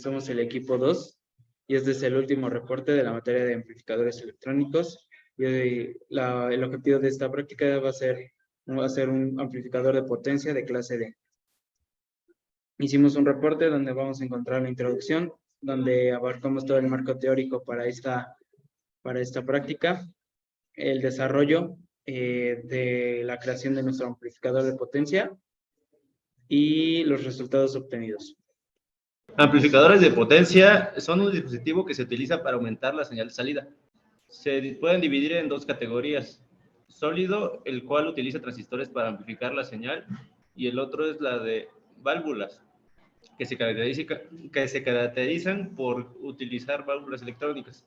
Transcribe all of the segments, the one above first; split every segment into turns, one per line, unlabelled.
Somos el equipo 2 y este es el último reporte de la materia de amplificadores electrónicos. Y el objetivo de esta práctica va a ser un amplificador de potencia de clase D. Hicimos un reporte donde vamos a encontrar la introducción, donde abarcamos todo el marco teórico para esta práctica, el desarrollo de la creación de nuestro amplificador de potencia y los resultados obtenidos.
Amplificadores de potencia son un dispositivo que se utiliza para aumentar la señal de salida. Se pueden dividir en dos categorías. Sólido, el cual utiliza transistores para amplificar la señal, y el otro es la de válvulas, que se caracterizan por utilizar válvulas electrónicas.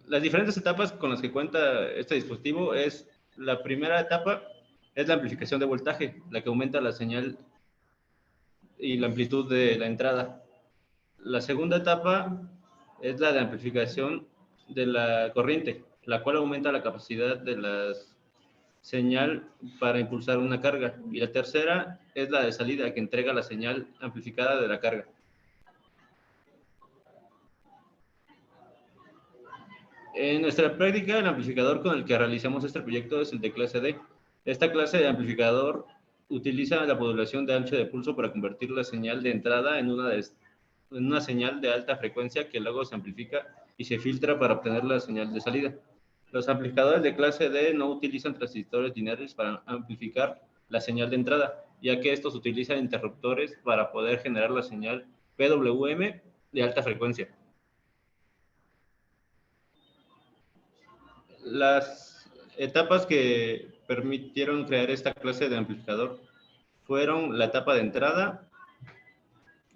Las diferentes etapas con las que cuenta este dispositivo es: la primera etapa es la amplificación de voltaje, la que aumenta la señal y la amplitud de la entrada. La segunda etapa es la de amplificación de la corriente, la cual aumenta la capacidad de la señal para impulsar una carga. Y la tercera es la de salida, que entrega la señal amplificada de la carga. En nuestra práctica, el amplificador con el que realizamos este proyecto es el de clase D. Esta clase de amplificador utiliza la modulación de ancho de pulso para convertir la señal de entrada en una señal de alta frecuencia que luego se amplifica y se filtra para obtener la señal de salida. Los amplificadores de clase D no utilizan transistores lineales para amplificar la señal de entrada, ya que estos utilizan interruptores para poder generar la señal PWM de alta frecuencia. Las etapas que permitieron crear esta clase de amplificador fueron la etapa de entrada,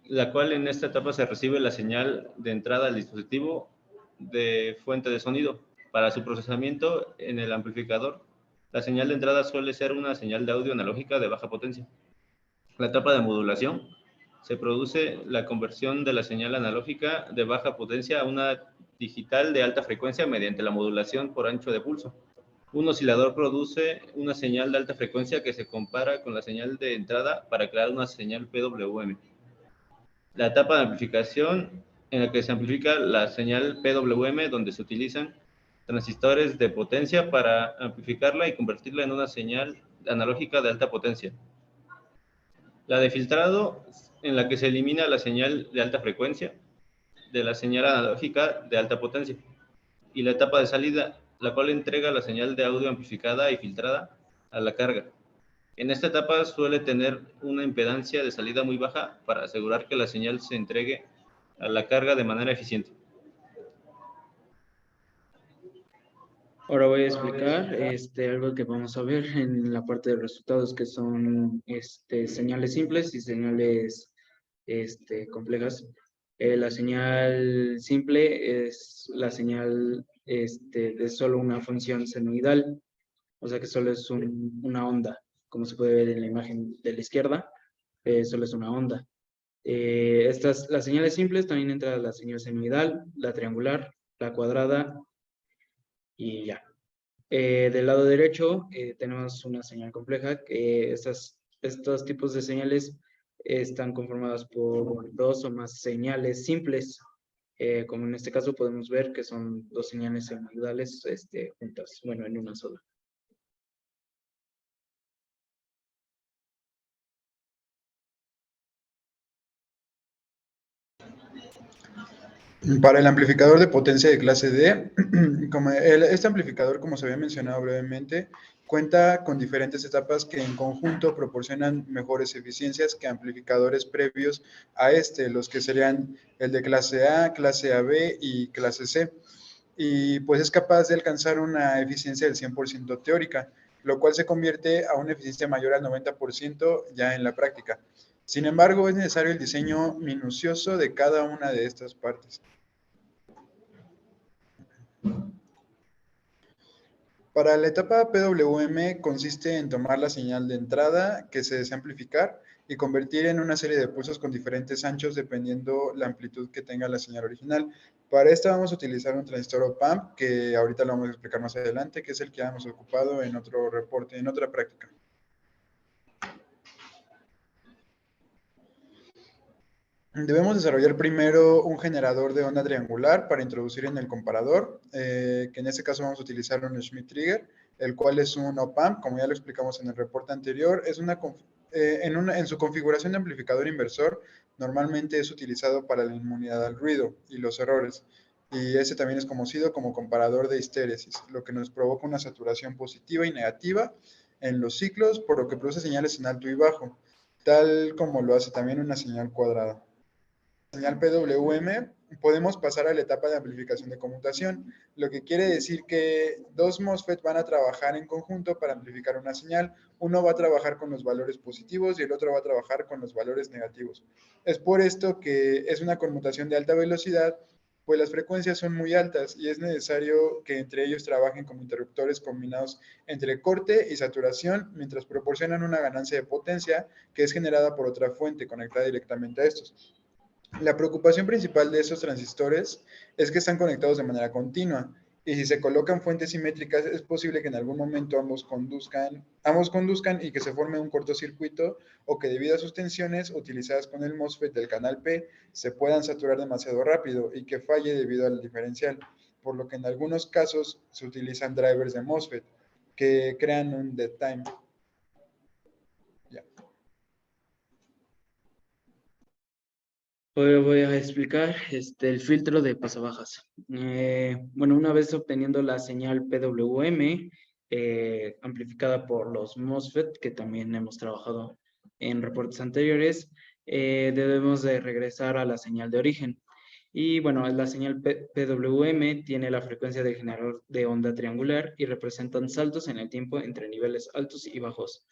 la cual en esta etapa se recibe la señal de entrada al dispositivo de fuente de sonido. Para su procesamiento en el amplificador, la señal de entrada suele ser una señal de audio analógica de baja potencia. La etapa de modulación: se produce la conversión de la señal analógica de baja potencia a una digital de alta frecuencia mediante la modulación por ancho de pulso. Un oscilador produce una señal de alta frecuencia que se compara con la señal de entrada para crear una señal PWM. La etapa de amplificación, en la que se amplifica la señal PWM, donde se utilizan transistores de potencia para amplificarla y convertirla en una señal analógica de alta potencia. La de filtrado, en la que se elimina la señal de alta frecuencia de la señal analógica de alta potencia. Y la etapa de salida, la cual entrega la señal de audio amplificada y filtrada a la carga. En esta etapa suele tener una impedancia de salida muy baja para asegurar que la señal se entregue a la carga de manera eficiente.
Ahora voy a explicar algo que vamos a ver en la parte de resultados, que son señales simples y señales complejas. La señal simple es la señal de solo una función senoidal, o sea que solo es una onda, como se puede ver en la imagen de la izquierda, solo es una onda. Las señales simples también entran la señal senoidal, la triangular, la cuadrada y ya. Del lado derecho tenemos una señal compleja. Estos tipos de señales están conformadas por dos o más señales simples. Como en este caso podemos ver que son dos señales senoidales juntas, bueno, en una sola.
Para el amplificador de potencia de clase D, este amplificador, como se había mencionado brevemente, cuenta con diferentes etapas que en conjunto proporcionan mejores eficiencias que amplificadores previos a los que serían el de clase A, clase AB y clase C. Y pues es capaz de alcanzar una eficiencia del 100% teórica, lo cual se convierte a una eficiencia mayor al 90% ya en la práctica. Sin embargo, es necesario el diseño minucioso de cada una de estas partes. Para la etapa PWM consiste en tomar la señal de entrada que se desea amplificar y convertir en una serie de pulsos con diferentes anchos dependiendo la amplitud que tenga la señal original. Para esto vamos a utilizar un transistor op-amp que ahorita lo vamos a explicar más adelante, que es el que hemos ocupado en otro reporte, en otra práctica. Debemos desarrollar primero un generador de onda triangular para introducir en el comparador, que en este caso vamos a utilizar un Schmitt Trigger, el cual es un op-amp, como ya lo explicamos en el reporte anterior, en su configuración de amplificador inversor, normalmente es utilizado para la inmunidad al ruido y los errores, y ese también es conocido como comparador de histéresis, lo que nos provoca una saturación positiva y negativa en los ciclos, por lo que produce señales en alto y bajo, tal como lo hace también una señal cuadrada. Señal PWM, podemos pasar a la etapa de amplificación de conmutación, lo que quiere decir que dos MOSFET van a trabajar en conjunto para amplificar una señal. Uno va a trabajar con los valores positivos y el otro va a trabajar con los valores negativos. Es por esto que es una conmutación de alta velocidad, pues las frecuencias son muy altas y es necesario que entre ellos trabajen como interruptores combinados entre corte y saturación, mientras proporcionan una ganancia de potencia que es generada por otra fuente conectada directamente a estos. La preocupación principal de esos transistores es que están conectados de manera continua y si se colocan fuentes simétricas es posible que en algún momento ambos conduzcan y que se forme un cortocircuito o que debido a sus tensiones utilizadas con el MOSFET del canal P se puedan saturar demasiado rápido y que falle debido al diferencial, por lo que en algunos casos se utilizan drivers de MOSFET que crean un dead time. Ya.
Hoy voy a explicar el filtro de pasabajas. Bueno, una vez obteniendo la señal PWM, amplificada por los MOSFET, que también hemos trabajado en reportes anteriores, debemos de regresar a la señal de origen. Y bueno, la señal PWM tiene la frecuencia del generador de onda triangular y representan saltos en el tiempo entre niveles altos y bajos,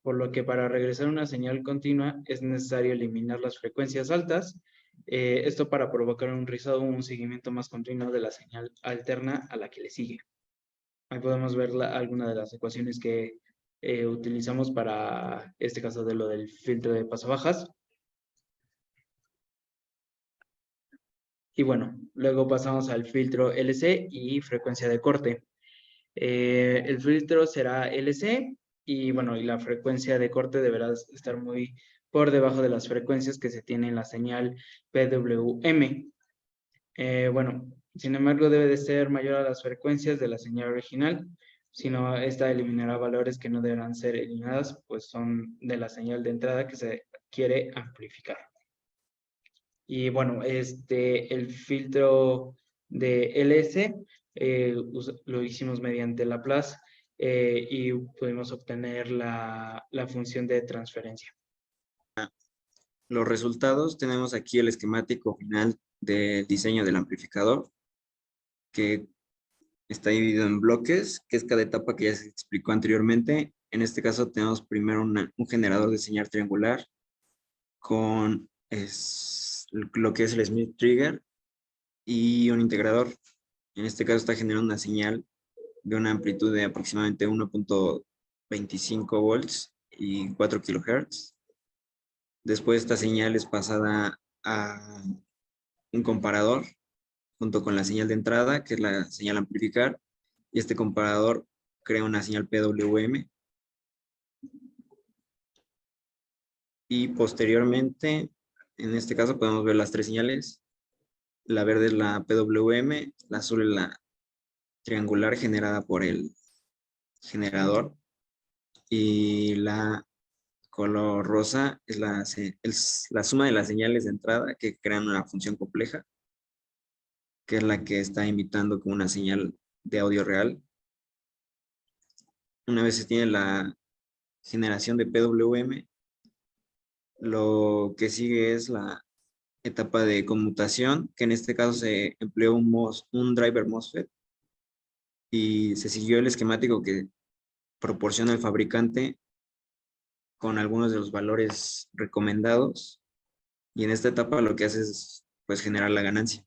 por lo que para regresar una señal continua es necesario eliminar las frecuencias altas, esto para provocar un rizado o un seguimiento más continuo de la señal alterna a la que le sigue. Ahí podemos ver alguna de las ecuaciones que utilizamos para este caso de lo del filtro de pasabajas. Y bueno, luego pasamos al filtro LC y frecuencia de corte. El filtro será LC y bueno, y la frecuencia de corte deberá estar muy por debajo de las frecuencias que se tiene en la señal PWM. Bueno, sin embargo, debe de ser mayor a las frecuencias de la señal original, si no, esta eliminará valores que no deberán ser eliminadas, pues son de la señal de entrada que se quiere amplificar. Y bueno, el filtro de LS lo hicimos mediante Laplace y pudimos obtener la función de transferencia.
Los resultados, tenemos aquí el esquemático final del diseño del amplificador, que está dividido en bloques, que es cada etapa que ya se explicó anteriormente. En este caso tenemos primero un generador de señal triangular con lo que es el Schmitt Trigger y un integrador. En este caso está generando una señal de una amplitud de aproximadamente 1.25 volts y 4 kilohertz. Después esta señal es pasada a un comparador junto con la señal de entrada, que es la señal amplificar, y este comparador crea una señal PWM. Y posteriormente, en este caso podemos ver las tres señales. La verde es la PWM, la azul es la triangular generada por el generador y la color rosa es la suma de las señales de entrada que crean una función compleja, que es la que está imitando como una señal de audio real. Una vez se tiene la generación de PWM, lo que sigue es la etapa de conmutación, que en este caso se empleó un driver MOSFET y se siguió el esquemático que proporciona el fabricante con algunos de los valores recomendados, y en esta etapa lo que hace es pues generar la ganancia.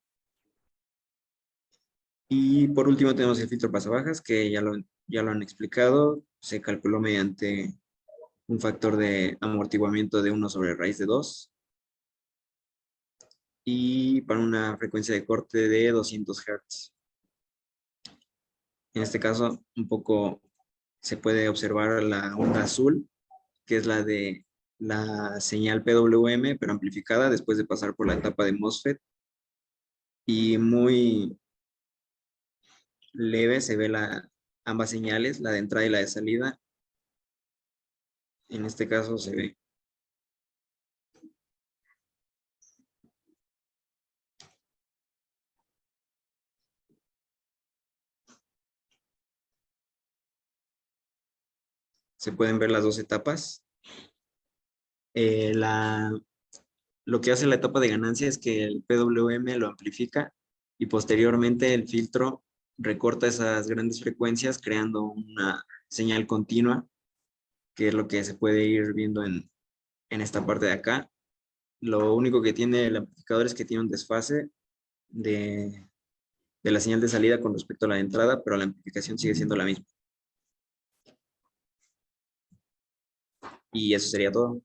Y por último tenemos el filtro pasabajas, que ya lo han explicado, se calculó mediante un factor de amortiguamiento de 1 sobre raíz de 2 y para una frecuencia de corte de 200 Hz. En este caso, un poco se puede observar la onda azul, que es la de la señal PWM, pero amplificada después de pasar por la etapa de MOSFET. Y muy leve se ve ambas señales, la de entrada y la de salida. En este caso se ve. Se pueden ver las dos etapas. Lo que hace la etapa de ganancia es que el PWM lo amplifica y posteriormente el filtro recorta esas grandes frecuencias creando una señal continua, que es lo que se puede ir viendo en esta parte de acá. Lo único que tiene el amplificador es que tiene un desfase de la señal de salida con respecto a la de entrada, pero la amplificación sigue siendo la misma. Y eso sería todo.